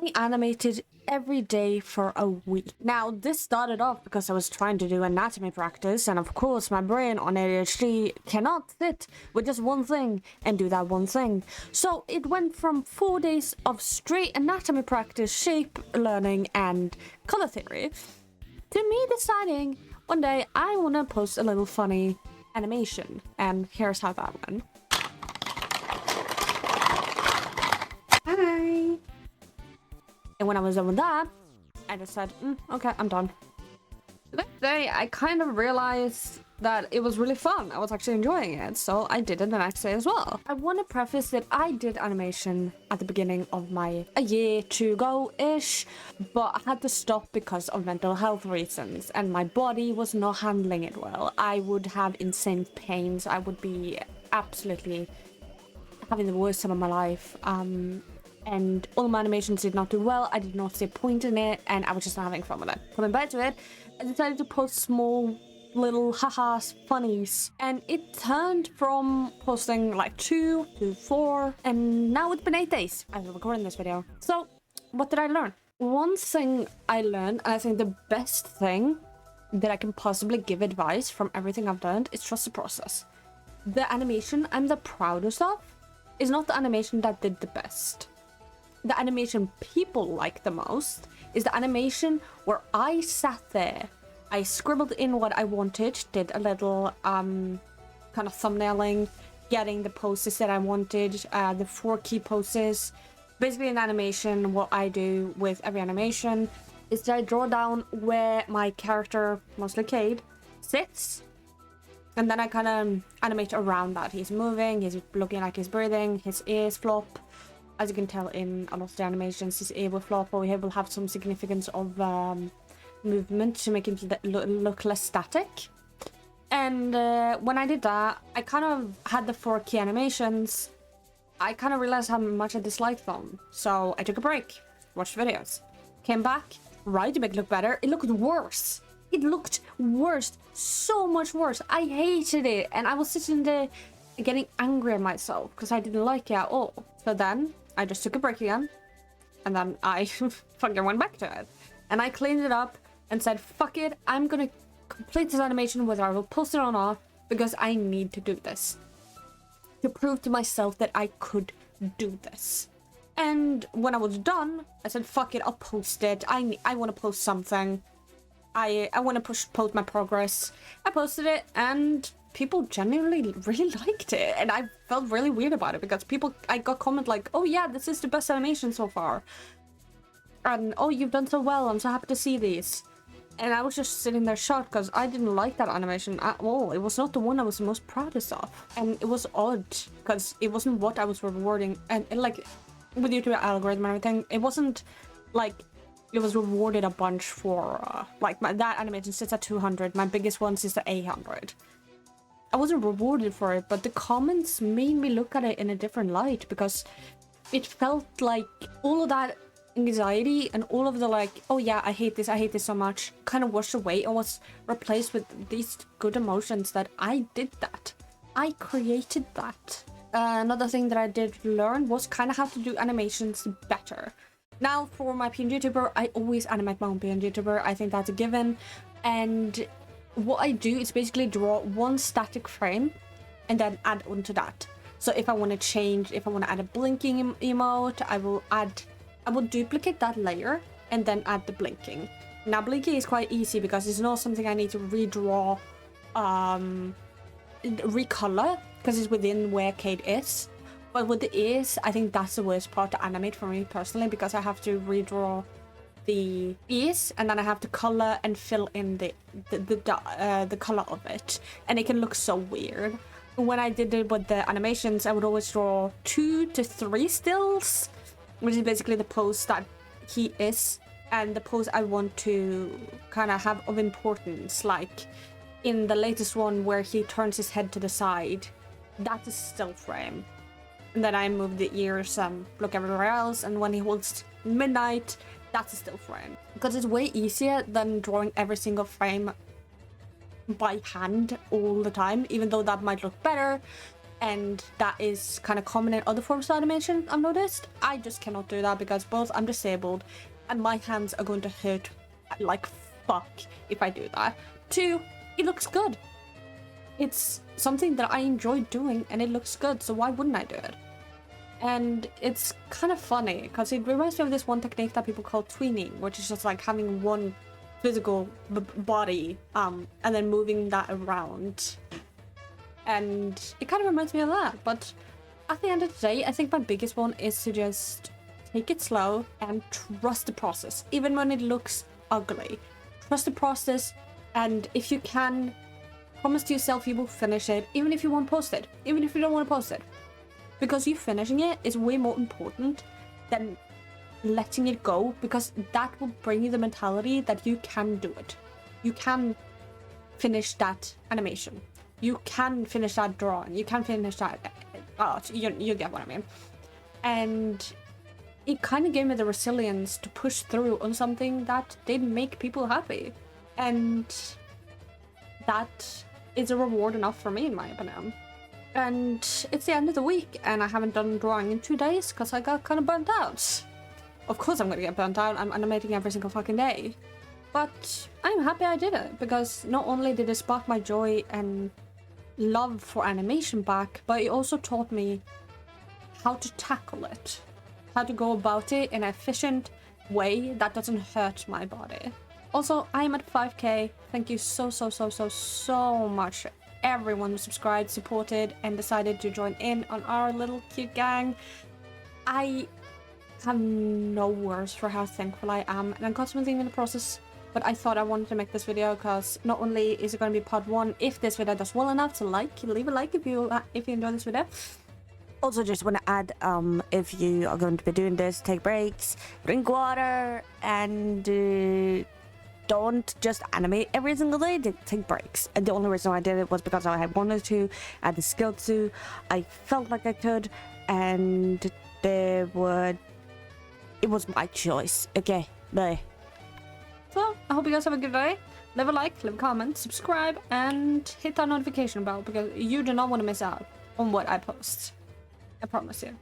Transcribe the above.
I animated every day for a week. Now, this started off because I was trying to do anatomy practice, and of course my brain on ADHD cannot sit with just one thing and do that one thing. So it went from 4 days of straight anatomy practice, shape learning, and color theory to me deciding one day I want to post a little funny animation, and here's how that went. Hi. And when I was done with that, I just said, okay, I'm done. The next day, I kind of realized that it was really fun. I was actually enjoying it, so I did it the next day as well. I want to preface that I did animation at the beginning of a year to ago-ish, but I had to stop because of mental health reasons, and my body was not handling it well. I would have insane pains. I would be absolutely having the worst time of my life. And all my animations did not do well. I did not see a point in it, and I was just not having fun with it. Coming back to it, I decided to post small little ha-has, funnies, and it turned from posting like 2 to 4, and now it's been 8 days as I'm recording this video. So what did I learn? One thing I learned, and I think the best thing that I can possibly give advice from everything I've learned, is trust the process. The animation I'm the proudest of is not the animation that did the best. The animation people like the most is the animation where I sat there, I scribbled in what I wanted, did a little kind of thumbnailing, getting the poses that I wanted, the 4 key poses. Basically in animation, what I do with every animation is that I draw down where my character, mostly Cade, sits, and then I kind of animate around that. He's moving, he's looking like he's breathing, his ears flop. As you can tell in a lot of the animations, his ear will flop, or he will have some significance of movement to make him look less static. And when I did that, I kind of had the 4 key animations. I kind of realized how much I disliked them. So I took a break, watched videos, came back, tried to make it look better. It looked worse. It looked worse, so much worse. I hated it, and I was sitting there getting angry at myself because I didn't like it at all. So then I just took a break again, and then I fucking went back to it. And I cleaned it up and said, fuck it, I'm gonna complete this animation whether I will post it or not, because I need to do this. To prove to myself that I could do this. And when I was done, I said, fuck it, I'll post it. I want to post something. I want to post my progress. I posted it, and people genuinely really liked it, and I felt really weird about it because I got comment like, oh yeah, this is the best animation so far, and oh, you've done so well, I'm so happy to see these. And I was just sitting there shocked because I didn't like that animation at all. It was not the one I was the most proudest of, and it was odd because it wasn't what I was rewarding. And like with YouTube algorithm and everything, it wasn't like it was rewarded a bunch for like that animation sits at 200, my biggest one is at 800. I wasn't rewarded for it, but the comments made me look at it in a different light, because it felt like all of that anxiety and all of the like, oh yeah, I hate this so much, kind of washed away and was replaced with these good emotions that I did that. I created that. Another thing that I did learn was kind of how to do animations better. Now for my PNG YouTuber, I always animate my own PNG YouTuber. I think that's a given. And what I do is basically draw one static frame and then add onto that. So if I want to change, if I want to add a blinking emote, I will duplicate that layer and then add the blinking. Now blinking is quite easy because it's not something I need to redraw, recolor, because it's within where Cade is. But with the ears, I think that's the worst part to animate for me personally, because I have to redraw the ears, and then I have to color and fill in the color of it, and it can look so weird. When I did it with the animations, I would always draw 2 to 3 stills, which is basically the pose that he is and the pose I want to kind of have of importance. Like in the latest one where he turns his head to the side, that's a still frame, and then I move the ears and look everywhere else, and when he holds midnight, that's a still frame, because it's way easier than drawing every single frame by hand all the time, even though that might look better and that is kind of common in other forms of animation, I've noticed. I just cannot do that because both I'm disabled and my hands are going to hurt like fuck if I do that. Two, it looks good. It's something that I enjoy doing and it looks good, so why wouldn't I do it? And it's kind of funny because it reminds me of this one technique that people call tweening, which is just like having one physical body and then moving that around. And it kind of reminds me of that, but at the end of the day, I think my biggest one is to just take it slow and trust the process, even when it looks ugly. Trust the process, and if you can, promise to yourself you will finish it, even if you won't post it, even if you don't want to post it. Because you finishing it is way more important than letting it go, because that will bring you the mentality that you can do it. You can finish that animation. You can finish that drawing. You can finish that art. You get what I mean. And it kind of gave me the resilience to push through on something that didn't make people happy. And that is a reward enough for me, in my opinion. And it's the end of the week, and I haven't done drawing in 2 days because I got kind of burnt out. Of course I'm going to get burnt out. I'm animating every single fucking day. But I'm happy I did it, because not only did it spark my joy and love for animation back, but it also taught me how to tackle it, how to go about it in an efficient way that doesn't hurt my body. Also, I am at 5k. Thank you so much everyone who subscribed, supported, and decided to join in on our little cute gang. I have no words for how thankful I am, and I'm constantly in the process. But I thought I wanted to make this video because not only is it going to be part 1, if this video does well enough to leave a like if you enjoy this video. Also, just want to add, if you are going to be doing this, take breaks, drink water, and don't just animate every single day. Take breaks. And the only reason I did it was because I had wanted to, I had the skill to, I felt like I could, and it was my choice. Okay, bye. So, I hope you guys have a good day. Leave a like, leave a comment, subscribe, and hit that notification bell because you do not want to miss out on what I post. I promise you.